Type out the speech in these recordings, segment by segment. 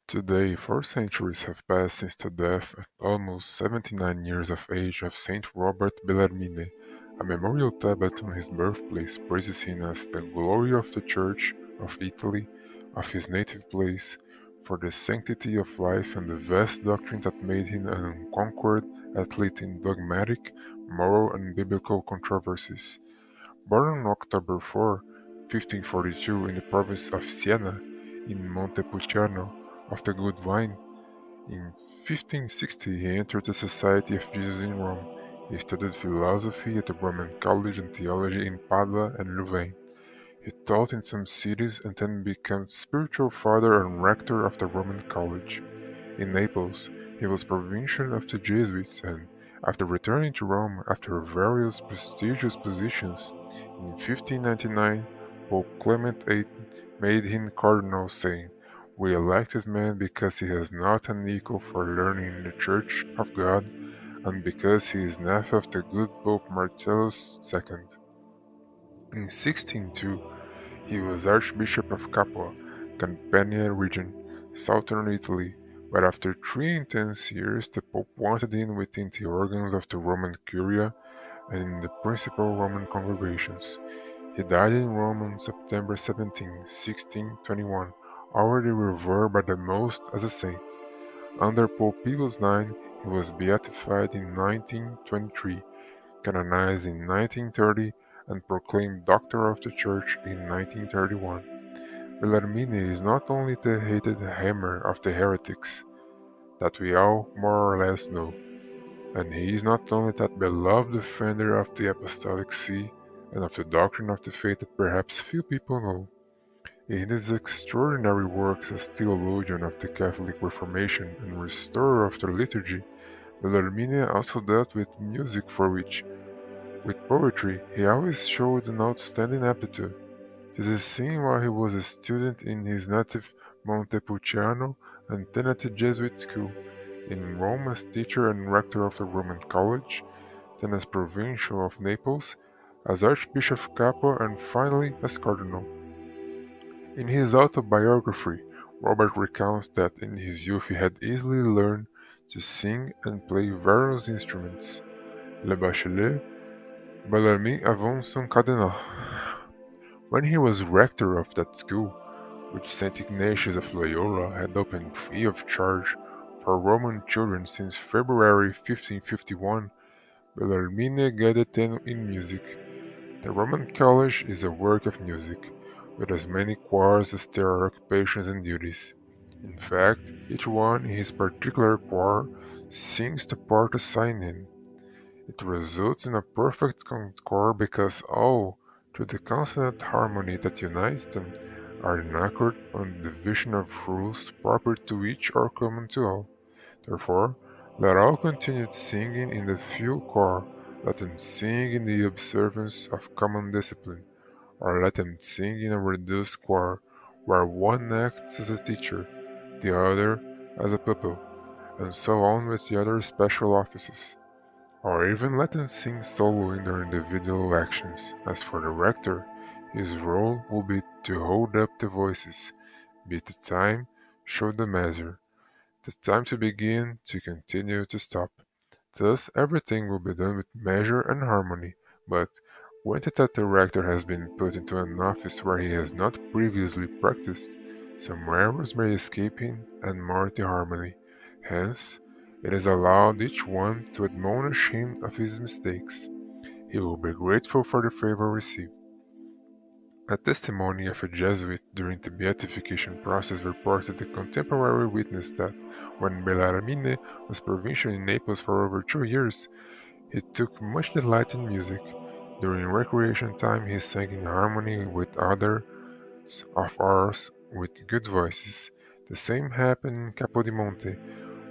Today, 4 centuries have passed since the death at almost 79 years of age of Saint Robert Bellarmine. A memorial tablet on his birthplace praises him as the glory of the Church of Italy, of his native place, for the sanctity of life and the vast doctrine that made him an unconquered athlete in dogmatic, moral, and biblical controversies. Born on October 4, 1542, in the province of Siena, in Montepulciano of the Good Wine, in 1560 he entered the Society of Jesus in Rome. He studied philosophy at the Roman College and theology in Padua and Louvain. He taught in some cities and then became spiritual father and rector of the Roman College. In Naples, he was provincial of the Jesuits and, after returning to Rome after various prestigious positions, in 1599 Pope Clement VIII made him cardinal, saying, "We elect this man because he has not an equal for learning in the Church of God, and because he is nephew of the good Pope Marcellus II." In 1602 he was Archbishop of Capua, Campania region, southern Italy, but after 3 intense years the Pope wanted him within the organs of the Roman Curia and in the principal Roman congregations. He died in Rome on September 17, 1621, already revered by the most as a saint. Under Pope Pius IX, he was beatified in 1923, canonized in 1930, and proclaimed Doctor of the Church in 1931. Bellarmine is not only the hated hammer of the heretics that we all more or less know, and he is not only that beloved defender of the Apostolic See and of the doctrine of the faith that perhaps few people know. In his extraordinary works as theologian of the Catholic Reformation and restorer of the liturgy, Bellarmine also dealt with music for which, with poetry, he always showed an outstanding aptitude. This is seen while he was a student in his native Montepulciano and then at the Jesuit school, in Rome as teacher and rector of the Roman College, then as provincial of Naples, as Archbishop of Capua, and finally as cardinal. In his autobiography, Robert recounts that in his youth he had easily learned to sing and play various instruments. Le Bachelier, Bellarmine avant son cardinal. When he was rector of that school, which St. Ignatius of Loyola had opened free of charge for Roman children since February 1551, Bellarmine guided them in music. The Roman College is a work of music, with as many choirs as there are occupations and duties. In fact, each one in his particular choir sings the part assigned him. It results in a perfect concord because all, through the consonant harmony that unites them, are in accord on the division of rules proper to each or common to all. Therefore, let all continue singing in the full choir, let them sing in the observance of common discipline, or let them sing in a reduced choir, where one acts as a teacher, the other as a pupil, and so on with the other special offices. Or even let them sing solo in their individual actions. As for the rector, his role will be to hold up the voices, beat the time, show the measure, the time to begin, to continue, to stop. Thus everything will be done with measure and harmony, but when that the rector has been put into an office where he has not previously practiced, some errors may escape him and mar the harmony. Hence, it is allowed each one to admonish him of his mistakes. He will be grateful for the favor received. A testimony of a Jesuit during the beatification process reported a contemporary witness that, when Bellarmine was provincial in Naples for over 2 years, he took much delight in music. During recreation time he sang in harmony with others of ours with good voices. The same happened in Capodimonte,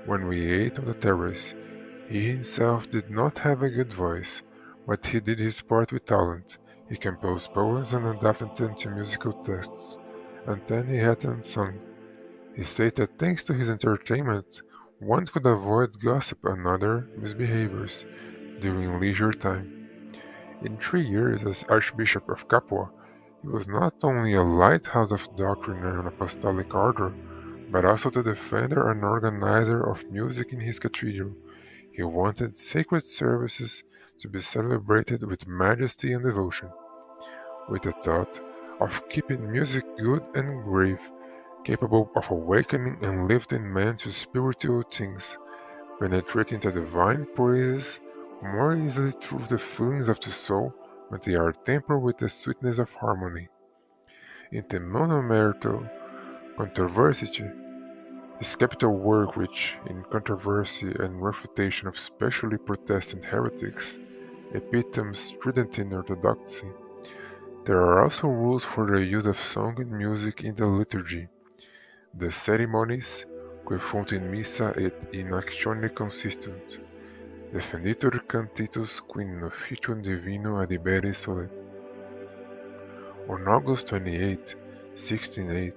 when we ate on the terrace. He himself did not have a good voice, but he did his part with talent. He composed poems and adapted them to musical texts, and then he had them sung. He said that thanks to his entertainment, one could avoid gossip and other misbehaviors during leisure time. In 3 years as Archbishop of Capua, he was not only a lighthouse of doctrine and apostolic ardor, but also the defender and organizer of music in his cathedral. He wanted sacred services to be celebrated with majesty and devotion, with the thought of keeping music good and grave, capable of awakening and lifting men to spiritual things, penetrating the divine praises more easily through the feelings of the soul when they are tempered with the sweetness of harmony. In the monomerito controversy, his capital work which, in controversy and refutation of specially Protestant heretics, epitomes Tridentine orthodoxy, there are also rules for the use of song and music in the liturgy. The ceremonies, que funt in missa et in actione consistunt, defenditur cantitus qui in officium divino adibere solet. On August 28, 1608,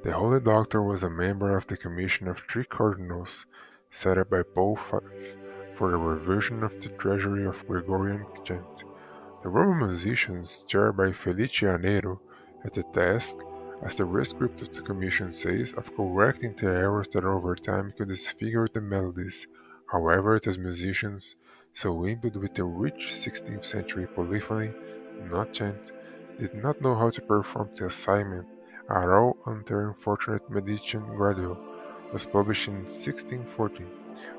the Holy Doctor was a member of the commission of three cardinals set up by Paul V for the revision of the treasury of Gregorian chant. The Roman musicians, chaired by Felicianero, had the task, as the rescript of the commission says, of correcting the errors that over time could disfigure the melodies. However, these musicians, so imbued with the rich 16th century polyphony, not chant, did not know how to perform the assignment at all until unfortunate Medicean Gradual was published in 1614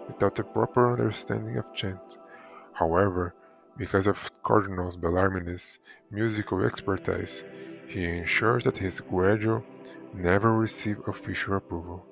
without a proper understanding of chant. However, because of Cardinal Bellarmine's musical expertise, he ensures that his Gradual never received official approval.